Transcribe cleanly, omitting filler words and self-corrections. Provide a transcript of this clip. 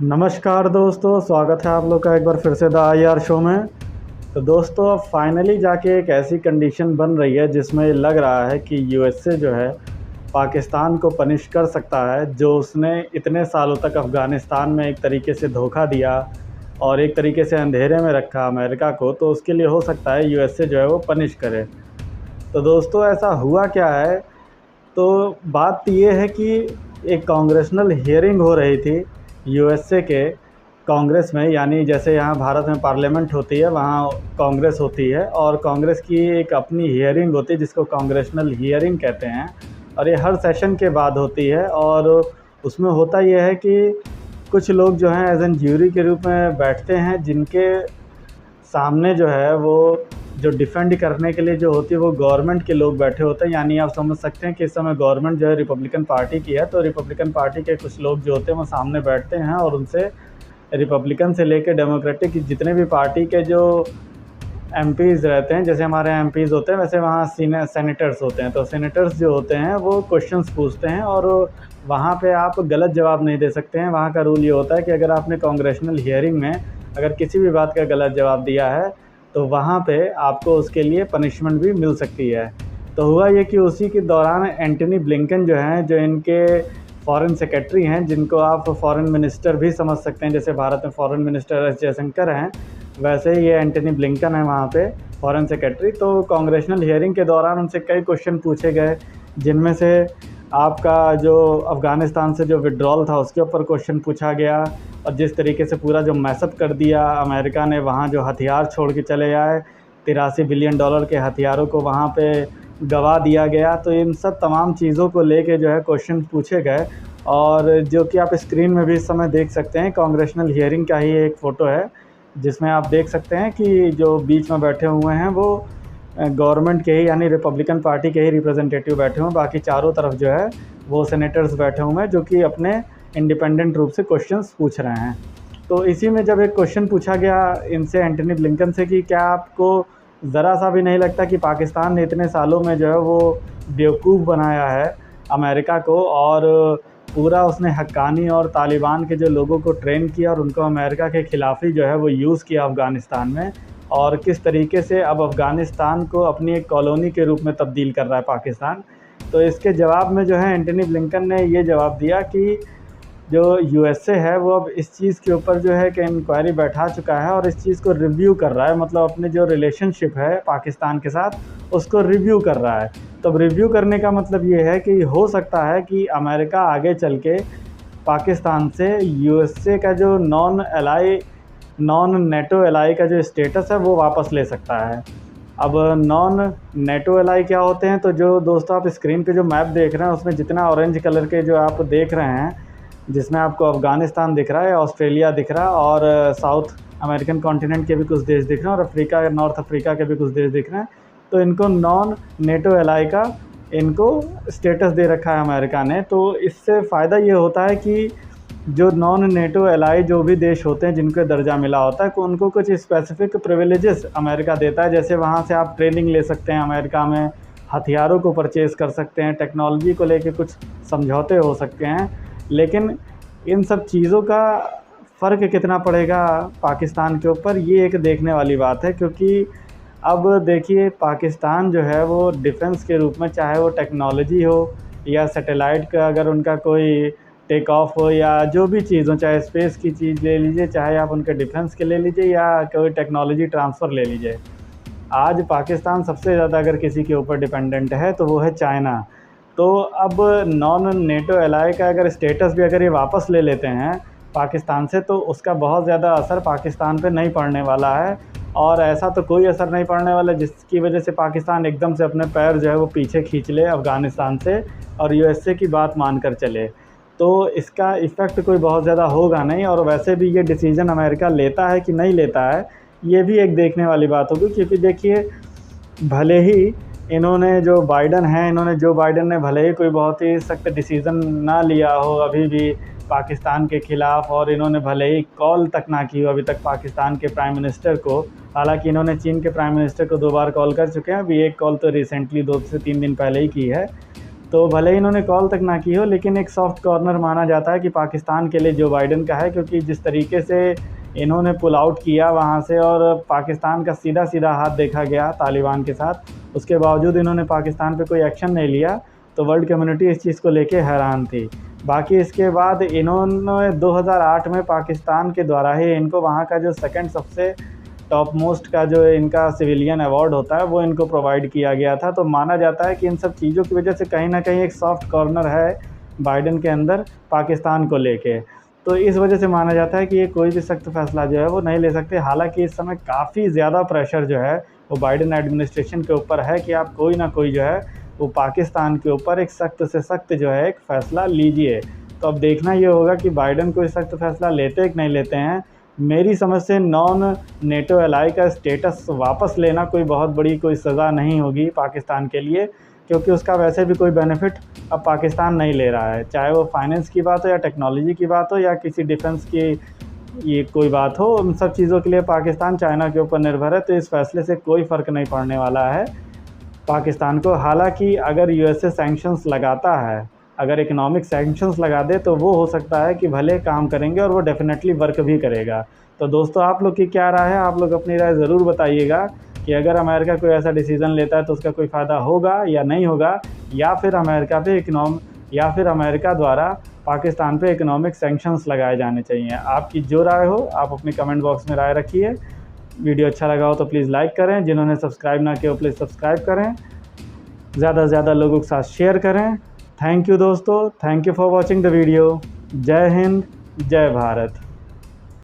नमस्कार दोस्तों, स्वागत है आप लोग का एक बार फिर से द IR शो में। तो दोस्तों, अब फाइनली जाके एक ऐसी कंडीशन बन रही है जिसमें लग रहा है कि USA जो है पाकिस्तान को पनिश कर सकता है, जो उसने इतने सालों तक अफ़गानिस्तान में एक तरीके से धोखा दिया और एक तरीके से अंधेरे में रखा अमेरिका को। तो उसके लिए हो सकता है USA जो है वो पनिश करे। तो दोस्तों, ऐसा हुआ क्या है? तो बात ये है कि एक कांग्रेसनल हियरिंग हो रही थी USA के कांग्रेस में, यानी जैसे यहाँ भारत में पार्लियामेंट होती है वहाँ कांग्रेस होती है, और कांग्रेस की एक अपनी हियरिंग होती है जिसको कांग्रेसनल हियरिंग कहते हैं। और ये हर सेशन के बाद होती है, और उसमें होता ये है कि कुछ लोग जो हैं एज एन ज्यूरी के रूप में बैठते हैं, जिनके सामने जो है वो जो डिफेंड करने के लिए जो होती है वो गवर्नमेंट के लोग बैठे होते हैं। यानी आप समझ सकते हैं कि इस समय गवर्नमेंट जो है रिपब्लिकन पार्टी की है, तो रिपब्लिकन पार्टी के कुछ लोग जो होते हैं वो सामने बैठते हैं और उनसे रिपब्लिकन से लेकर डेमोक्रेटिक जितने भी पार्टी के जो MPs रहते हैं, जैसे हमारे MPs होते हैं वैसे वहाँ सेनेटर्स होते हैं। तो सेनेटर्स जो होते हैं वो क्वेश्चंस पूछते हैं, और वहाँ पे आप गलत जवाब नहीं दे सकते हैं। वहाँ का रूल ये होता है कि अगर आपने कांग्रेसनल हियरिंग में अगर किसी भी बात का गलत जवाब दिया है तो वहाँ पे आपको उसके लिए पनिशमेंट भी मिल सकती है। तो हुआ ये कि उसी के दौरान एंटनी ब्लिंकन जो हैं, जो इनके फॉरेन सेक्रेटरी हैं, जिनको आप फॉरेन मिनिस्टर भी समझ सकते हैं, जैसे भारत में फॉरेन मिनिस्टर एस जयशंकर हैं, वैसे ही ये एंटनी ब्लिंकन है वहाँ पे फॉरेन सेक्रेटरी। तो कांग्रेसनल हियरिंग के दौरान उनसे कई क्वेश्चन पूछे गए, जिनमें से आपका जो अफ़गानिस्तान से जो विड्रॉल था उसके ऊपर क्वेश्चन पूछा गया, और जिस तरीके से पूरा जो मैसअप कर दिया अमेरिका ने, वहाँ जो हथियार छोड़ के चले आए, $83 बिलियन के हथियारों को वहाँ पे गवा दिया गया। तो इन सब तमाम चीज़ों को लेके जो है क्वेश्चन पूछे गए, और जो कि आप स्क्रीन में भी इस समय देख सकते हैं, कांग्रेसनल हियरिंग का ही एक फ़ोटो है जिसमें आप देख सकते हैं कि जो बीच में बैठे हुए हैं वो गवर्नमेंट के ही यानी रिपब्लिकन पार्टी के ही रिप्रेजेंटेटिव बैठे हुए हैं। बाकी चारों तरफ जो है वो सेनेटर्स बैठे हुए हैं, जो कि अपने इंडिपेंडेंट रूप से क्वेश्चंस पूछ रहे हैं। तो इसी में जब एक क्वेश्चन पूछा गया इनसे, एंटनी ब्लिंकन से, कि क्या आपको ज़रा सा भी नहीं लगता कि पाकिस्तान ने इतने सालों में जो है वो बेवकूफ़ बनाया है अमेरिका को, और पूरा उसने हक्कानी और तालिबान के जो लोगों को ट्रेन किया और उनको अमेरिका के ख़िलाफ़ ही जो है वो यूज़ किया अफ़गानिस्तान में, और किस तरीके से अब अफ़गानिस्तान को अपनी एक कॉलोनी के रूप में तब्दील कर रहा है पाकिस्तान। तो इसके जवाब में जो है एंटनी ब्लिंकन ने ये जवाब दिया कि जो USA है वो अब इस चीज़ के ऊपर जो है कि इंक्वायरी बैठा चुका है और इस चीज़ को रिव्यू कर रहा है, मतलब अपने जो रिलेशनशिप है पाकिस्तान के साथ उसको रिव्यू कर रहा है। तो रिव्यू करने का मतलब ये है कि हो सकता है कि अमेरिका आगे चल के पाकिस्तान से USA का जो नॉन नेटो एलाई का जो स्टेटस है वो वापस ले सकता है। अब नॉन नेटो एलाई क्या होते हैं? तो जो दोस्तों आप स्क्रीन पे जो मैप देख रहे हैं उसमें जितना ऑरेंज कलर के जो आप देख रहे हैं, जिसमें आपको अफ़गानिस्तान दिख रहा है, ऑस्ट्रेलिया दिख रहा है, और साउथ अमेरिकन कॉन्टिनेंट के भी कुछ देश दिख रहे हैं, और अफ्रीका, नॉर्थ अफ्रीका के भी कुछ देश दिख रहे हैं। तो इनको नॉन नेटो एलाई का इनको स्टेटस दे रखा है अमेरिका ने। तो इससे फ़ायदा ये होता है कि जो नॉन नेटो एलाई जो भी देश होते हैं जिनको दर्जा मिला होता है, उनको कुछ स्पेसिफिक प्रिविलेजेस अमेरिका देता है। जैसे वहाँ से आप ट्रेनिंग ले सकते हैं अमेरिका में, हथियारों को परचेज़ कर सकते हैं, टेक्नोलॉजी को लेके कुछ समझौते हो सकते हैं। लेकिन इन सब चीज़ों का फ़र्क कितना पड़ेगा पाकिस्तान के ऊपर, ये एक देखने वाली बात है। क्योंकि अब देखिए, पाकिस्तान जो है वो डिफेंस के रूप में, चाहे वो टेक्नोलॉजी हो या सैटेलाइट का अगर उनका कोई टेक ऑफ हो या जो भी चीज़ हो, चाहे स्पेस की चीज़ ले लीजिए, चाहे आप उनके डिफेंस के ले लीजिए या कोई टेक्नोलॉजी ट्रांसफ़र ले लीजिए, आज पाकिस्तान सबसे ज़्यादा अगर किसी के ऊपर डिपेंडेंट है तो वो है चाइना। तो अब नॉन नेटो एलाई का अगर स्टेटस भी अगर ये वापस ले लेते हैं पाकिस्तान से, तो उसका बहुत ज़्यादा असर पाकिस्तान पे नहीं पड़ने वाला है। और ऐसा तो कोई असर नहीं पड़ने वाला जिसकी वजह से पाकिस्तान एकदम से अपने पैर जो है वो पीछे खींच ले अफ़गानिस्तान से और USA की बात मान कर चले। तो इसका इफ़ेक्ट कोई बहुत ज़्यादा होगा नहीं। और वैसे भी ये डिसीज़न अमेरिका लेता है कि नहीं लेता है, ये भी एक देखने वाली बात होगी। क्योंकि देखिए, भले ही इन्होंने जो जो बाइडन ने भले ही कोई बहुत ही सख्त डिसीज़न ना लिया हो अभी भी पाकिस्तान के ख़िलाफ़, और इन्होंने भले ही कॉल तक ना की हो अभी तक पाकिस्तान के प्राइम मिनिस्टर को, हालांकि इन्होंने चीन के प्राइम मिनिस्टर को 2 बार कॉल कर चुके हैं, अभी एक कॉल तो रिसेंटली 2 से 3 दिन पहले ही की है। तो भले ही इन्होंने कॉल तक ना की हो, लेकिन एक सॉफ्ट कॉर्नर माना जाता है कि पाकिस्तान के लिए जो बाइडेन का है, क्योंकि जिस तरीके से इन्होंने पुल आउट किया वहाँ से और पाकिस्तान का सीधा सीधा हाथ देखा गया तालिबान के साथ, उसके बावजूद इन्होंने पाकिस्तान पे कोई एक्शन नहीं लिया, तो वर्ल्ड कम्युनिटी इस चीज़ को लेके हैरान थी। बाकी इसके बाद इन्होंने 2008 में पाकिस्तान के द्वारा ही इनको वहाँ का जो सेकंड सबसे टॉप मोस्ट का जो इनका सिविलियन अवार्ड होता है वो इनको प्रोवाइड किया गया था। तो माना जाता है कि इन सब चीज़ों की वजह से कहीं ना कहीं एक सॉफ्ट कॉर्नर है बाइडेन के अंदर पाकिस्तान को लेके। तो इस वजह से माना जाता है कि ये कोई भी सख्त फैसला जो है वो नहीं ले सकते। हालांकि इस समय काफ़ी ज़्यादा प्रेशर जो है वो बाइडेन एडमिनिस्ट्रेशन के ऊपर है कि आप कोई ना कोई जो है वो पाकिस्तान के ऊपर एक सख्त से सख्त जो है एक फ़ैसला लीजिए। तो अब देखना ये होगा कि बाइडेन कोई सख्त फैसला लेते हैं कि नहीं लेते हैं। मेरी समझ से नॉन नेटो एलाई का स्टेटस वापस लेना कोई बहुत बड़ी कोई सज़ा नहीं होगी पाकिस्तान के लिए, क्योंकि उसका वैसे भी कोई बेनिफिट अब पाकिस्तान नहीं ले रहा है, चाहे वो फाइनेंस की बात हो या टेक्नोलॉजी की बात हो या किसी डिफेंस की ये कोई बात हो। उन सब चीज़ों के लिए पाकिस्तान चाइना के ऊपर निर्भर है, तो इस फैसले से कोई फ़र्क नहीं पड़ने वाला है पाकिस्तान को। हालांकि अगर यूएसए सैंक्शंस लगाता है, अगर इकोनॉमिक सैंक्शंस लगा दे, तो वो हो सकता है कि भले काम करेंगे और वो डेफिनेटली वर्क भी करेगा। तो दोस्तों, आप लोग की क्या राय है? आप लोग अपनी राय ज़रूर बताइएगा कि अगर अमेरिका कोई ऐसा डिसीज़न लेता है तो उसका कोई फ़ायदा होगा या नहीं होगा, या फिर अमेरिका द्वारा पाकिस्तान पे इकोनॉमिक सैंक्शंस लगाए जाने चाहिए। आपकी जो राय हो आप अपनी कमेंट बॉक्स में राय रखिए। वीडियो अच्छा लगा हो तो प्लीज़ लाइक करें, जिन्होंने सब्सक्राइब ना किया हो प्लीज़ सब्सक्राइब करें, ज़्यादा से ज़्यादा लोगों के साथ शेयर करें। थैंक यू दोस्तों, thank you for watching the video. जय हिंद, जय भारत।